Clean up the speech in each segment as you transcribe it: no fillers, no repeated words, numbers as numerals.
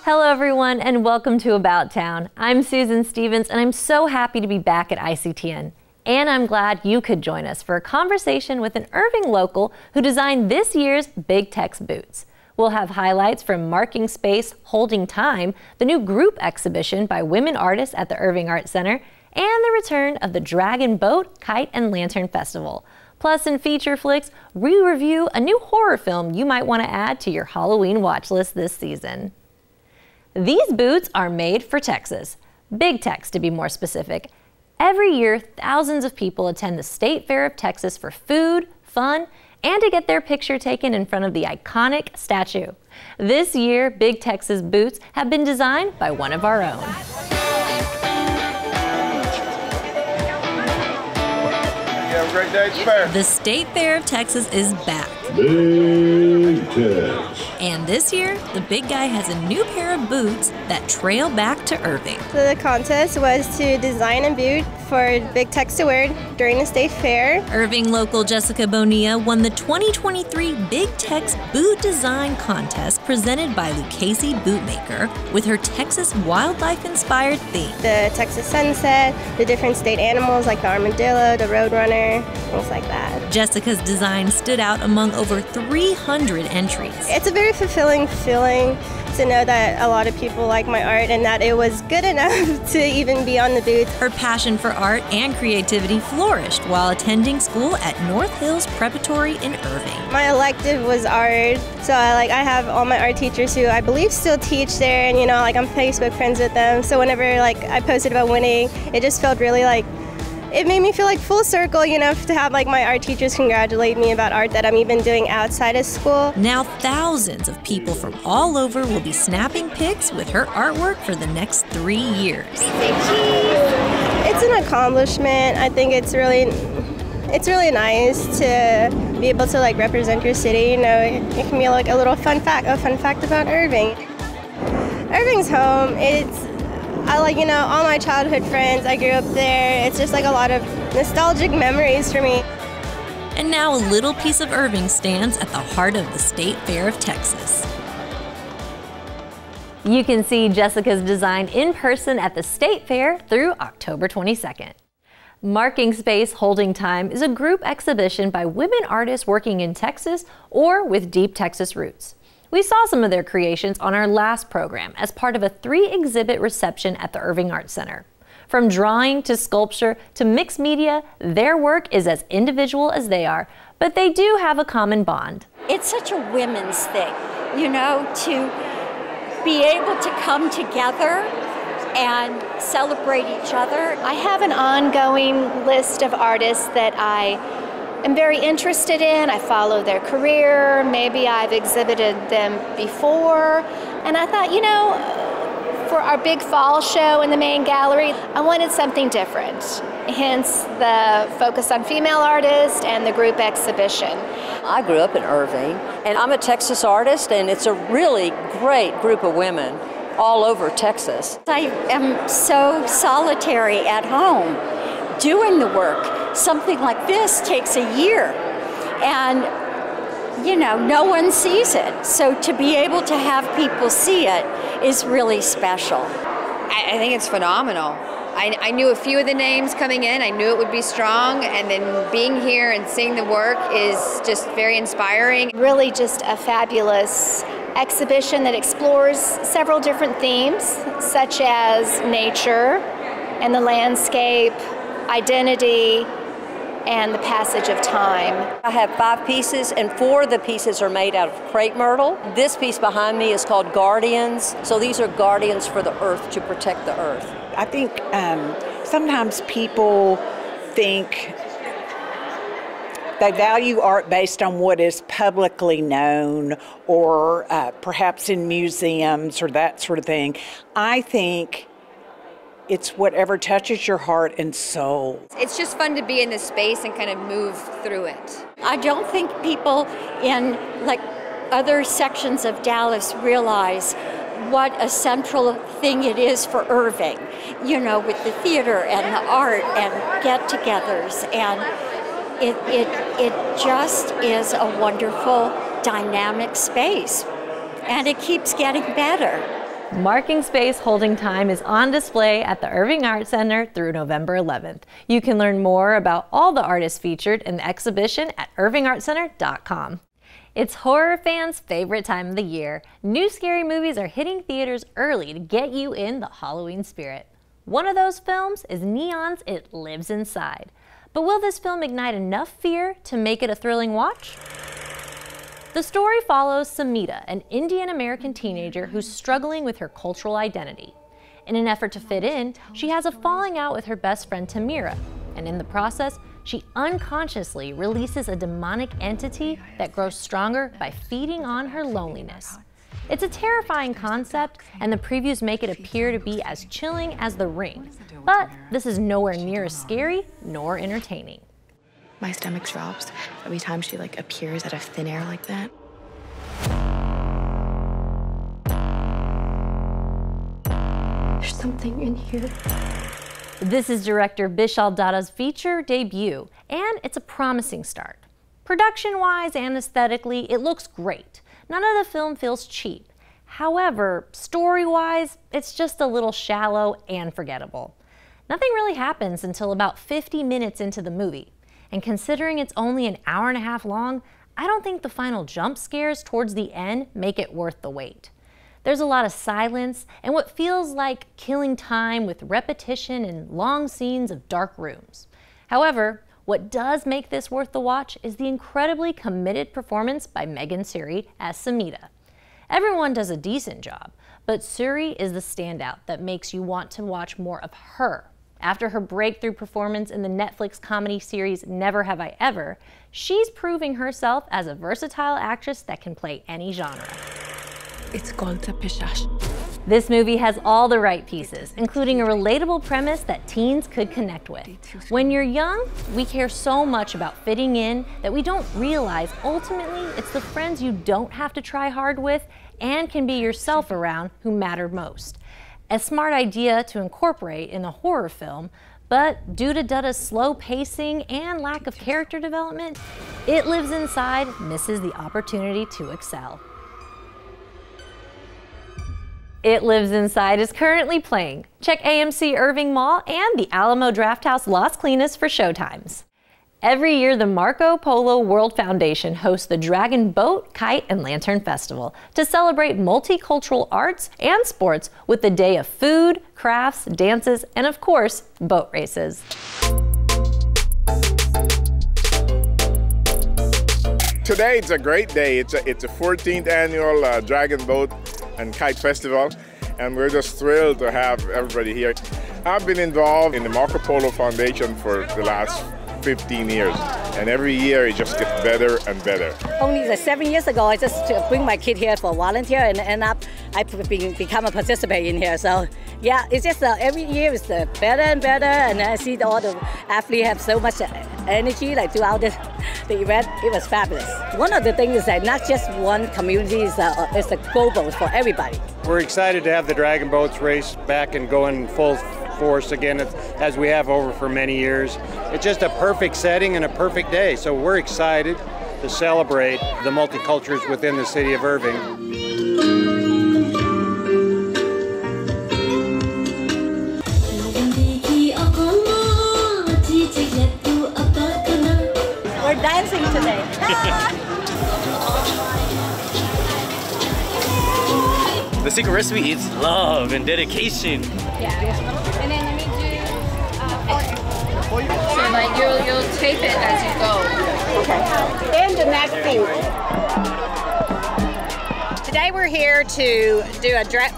Hello everyone and welcome to About Town. I'm Susan Stevens and I'm so happy to be back at ICTN. And I'm glad you could join us for a conversation with an Irving local who designed this year's Big Tex boots. We'll have highlights from Marking Space, Holding Time, the new group exhibition by women artists at the Irving Arts Center, and the return of the Dragon Boat, Kite and Lantern Festival. Plus in Feature Flix, we review a new horror film you might want to add to your Halloween watch list this season. These boots are made for Texas, Big Tex to be more specific. Every year, thousands of people attend the State Fair of Texas for food, fun, and to get their picture taken in front of the iconic statue. This year, Big Tex's boots have been designed by one of our own. Have a great day at the fair. The State Fair of Texas is back. Big Tex. And this year, the big guy has a new pair of boots that trail back to Irving. So the contest was to design a boot for Big Tex to wear during the State Fair. Irving local Jessica Bonilla won the 2023 Big Tex Boot Design Contest presented by Lucchese Bootmaker with her Texas wildlife-inspired theme. The Texas sunset, the different state animals like the armadillo, the roadrunner, things like that. Jessica's design stood out among over 300 entries. It's a very fulfilling feeling to know that a lot of people like my art and that it was good enough to even be on the booth. Her passion for art and creativity flourished while attending school at North Hills Preparatory in Irving. My elective was art, so I have all my art teachers who I believe still teach there, and I'm Facebook friends with them. So whenever I posted about winning, it just felt really it made me feel like full circle, to have my art teachers congratulate me about art that I'm even doing outside of school. Now thousands of people from all over will be snapping pics with her artwork for the next 3 years. It's an accomplishment. I think it's really nice to be able to represent your city. It can be a little fun fact about Irving. Irving's home. All my childhood friends, I grew up there. It's just a lot of nostalgic memories for me. And now a little piece of Irving stands at the heart of the State Fair of Texas. You can see Jessica's design in person at the State Fair through October 22nd. Marking Space, Holding Time is a group exhibition by women artists working in Texas or with deep Texas roots. We saw some of their creations on our last program as part of a 3-exhibit reception at the Irving Arts Center. From drawing to sculpture to mixed media, their work is as individual as they are, but they do have a common bond. It's such a women's thing, to be able to come together and celebrate each other. I have an ongoing list of artists that I'm very interested in. I follow their career. Maybe I've exhibited them before. And I thought, for our big fall show in the main gallery, I wanted something different. Hence the focus on female artists and the group exhibition. I grew up in Irving, and I'm a Texas artist, and it's a really great group of women all over Texas. I am so solitary at home doing the work. Something like this takes a year, and no one sees it. So to be able to have people see it is really special. I think it's phenomenal. I knew a few of the names coming in. I knew it would be strong, and then being here and seeing the work is just very inspiring. Really just a fabulous exhibition that explores several different themes, such as nature and the landscape, identity, and the passage of time. I have 5 pieces, and 4 of the pieces are made out of crepe myrtle. This piece behind me is called Guardians. So these are guardians for the earth, to protect the earth. I think sometimes people think they value art based on what is publicly known or perhaps in museums or that sort of thing. I think it's whatever touches your heart and soul. It's just fun to be in this space and kind of move through it. I don't think people in other sections of Dallas realize what a central thing it is for Irving, with the theater and the art and get-togethers, and it just is a wonderful, dynamic space, and it keeps getting better. Marking Space Holding Time is on display at the Irving Arts Center through November 11th. You can learn more about all the artists featured in the exhibition at irvingartscenter.com. It's horror fans' favorite time of the year. New scary movies are hitting theaters early to get you in the Halloween spirit. One of those films is Neon's It Lives Inside. But will this film ignite enough fear to make it a thrilling watch? The story follows Samita, an Indian-American teenager who's struggling with her cultural identity. In an effort to fit in, she has a falling out with her best friend Tamira, and in the process, she unconsciously releases a demonic entity that grows stronger by feeding on her loneliness. It's a terrifying concept, and the previews make it appear to be as chilling as The Ring. But this is nowhere near as scary nor entertaining. My stomach drops every time she appears out of thin air like that. There's something in here. This is director Bishal Datta's feature debut, and it's a promising start. Production-wise and aesthetically, it looks great. None of the film feels cheap. However, story-wise, it's just a little shallow and forgettable. Nothing really happens until about 50 minutes into the movie. And considering it's only an hour and a half long, I don't think the final jump scares towards the end make it worth the wait. There's a lot of silence and what feels like killing time with repetition and long scenes of dark rooms. However, what does make this worth the watch is the incredibly committed performance by Megan Suri as Samita. Everyone does a decent job, but Suri is the standout that makes you want to watch more of her. After her breakthrough performance in the Netflix comedy series Never Have I Ever, she's proving herself as a versatile actress that can play any genre. It's called the Pishash. This movie has all the right pieces, including a relatable premise that teens could connect with. When you're young, we care so much about fitting in that we don't realize ultimately it's the friends you don't have to try hard with and can be yourself around who matter most. A smart idea to incorporate in a horror film, but due to Datta's slow pacing and lack of character development, It Lives Inside misses the opportunity to excel. It Lives Inside is currently playing. Check AMC Irving Mall and the Alamo Drafthouse Las Colinas for showtimes. Every year, the Marco Polo World Foundation hosts the Dragon Boat, Kite, and Lantern Festival to celebrate multicultural arts and sports with a day of food, crafts, dances, and of course, boat races. Today it's a great day. It's a 14th annual Dragon Boat and Kite Festival, and we're just thrilled to have everybody here. I've been involved in the Marco Polo Foundation for the last 15 years, and every year it just gets better and better. Only 7 years ago, I just bring my kid here for volunteer, and end up I become a participant in here. So yeah, it's just every year is better and better, and I see all the athletes have so much energy throughout the event. It was fabulous. One of the things is that not just one community, it's a global for everybody. We're excited to have the Dragon Boats race back and going full force again, as we have over for many years. It's just a perfect setting and a perfect day, so we're excited to celebrate the multicultures within the city of Irving. We're dancing today. The secret recipe is love and dedication. Yeah. And then let me do so you'll tape it as you go. Okay. And the next thing. Today we're here to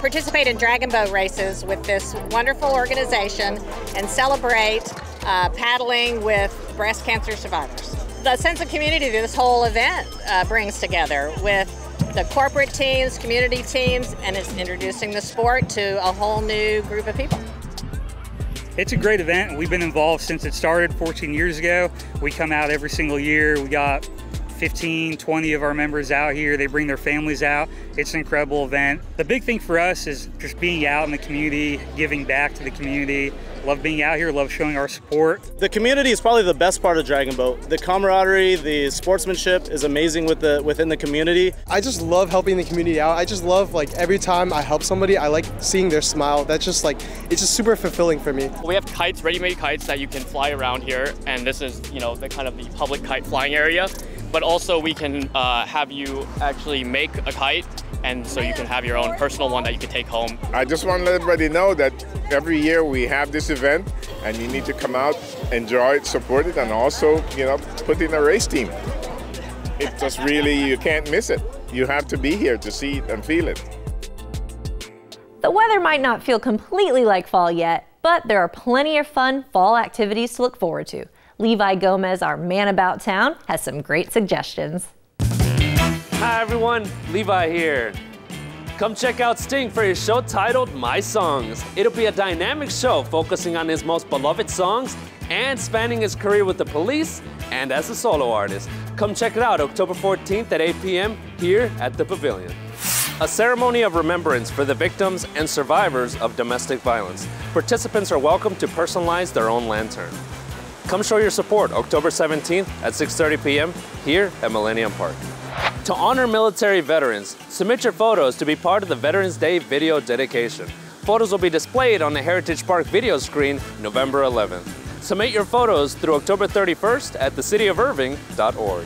participate in dragon boat races with this wonderful organization and celebrate paddling with breast cancer survivors. The sense of community that this whole event brings together with the corporate teams, community teams, and it's introducing the sport to a whole new group of people. It's a great event. We've been involved since it started 14 years ago. We come out every single year. We got 15, 20 of our members out here. They bring their families out. It's an incredible event. The big thing for us is just being out in the community, giving back to the community. Love being out here, love showing our support. The community is probably the best part of Dragon Boat. The camaraderie, the sportsmanship is amazing within the community. I just love helping the community out. I just love, like, every time I help somebody, I like seeing their smile. That's just like, it's just super fulfilling for me. We have kites, ready-made kites that you can fly around here, and this is, you know, the kind of the public kite flying area. But also we can have you actually make a kite, and so you can have your own personal one that you can take home. I just want to let everybody know that every year we have this event, and you need to come out, enjoy it, support it, and also, you know, put in a race team. It's just really, you can't miss it. You have to be here to see it and feel it. The weather might not feel completely like fall yet, but there are plenty of fun fall activities to look forward to. Levi Gomez, our man about town, has some great suggestions. Hi everyone, Levi here. Come check out Sting for his show titled My Songs. It'll be a dynamic show focusing on his most beloved songs and spanning his career with the Police and as a solo artist. Come check it out October 14th at 8 p.m. here at the Pavilion. A ceremony of remembrance for the victims and survivors of domestic violence. Participants are welcome to personalize their own lantern. Come show your support October 17th at 6:30 p.m. here at Millennium Park. To honor military veterans, submit your photos to be part of the Veterans Day video dedication. Photos will be displayed on the Heritage Park video screen November 11th. Submit your photos through October 31st at thecityofirving.org.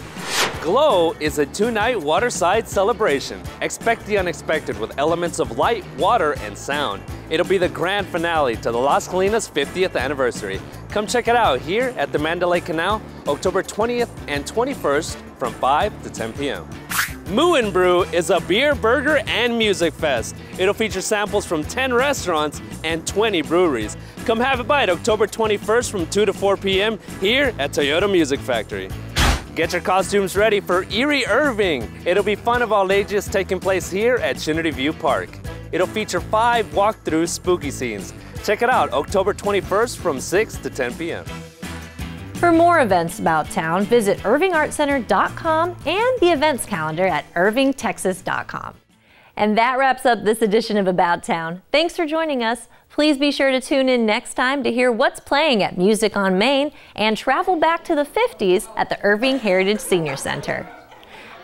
Glow is a 2-night waterside celebration. Expect the unexpected with elements of light, water, and sound. It'll be the grand finale to the Las Colinas 50th anniversary. Come check it out here at the Mandalay Canal, October 20th and 21st from 5 to 10 p.m. Moo and Brew is a beer, burger, and music fest. It'll feature samples from 10 restaurants and 20 breweries. Come have a bite October 21st from 2 to 4 p.m. here at Toyota Music Factory. Get your costumes ready for Eerie Irving. It'll be fun of all ages taking place here at Trinity View Park. It'll feature 5 walk-through spooky scenes. Check it out October 21st from 6 to 10 p.m. For more events about town, visit irvingartscenter.com and the events calendar at irvingtexas.com. And that wraps up this edition of About Town. Thanks for joining us. Please be sure to tune in next time to hear what's playing at Music on Main and travel back to the 50s at the Irving Heritage Senior Center.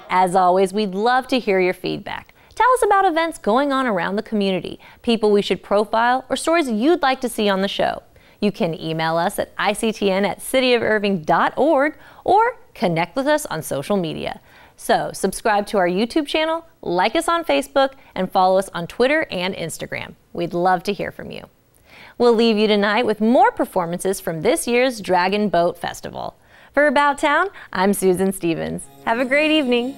As always, we'd love to hear your feedback. Tell us about events going on around the community, people we should profile, or stories you'd like to see on the show. You can email us at ictn@cityofirving.org or connect with us on social media. So subscribe to our YouTube channel, like us on Facebook, and follow us on Twitter and Instagram. We'd love to hear from you. We'll leave you tonight with more performances from this year's Dragon Boat Festival. For About Town, I'm Susan Stevens. Have a great evening.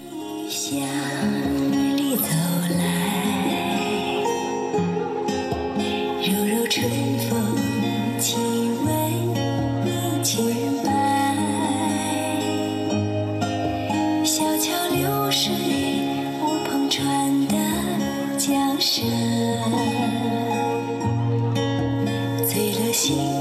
醉了心。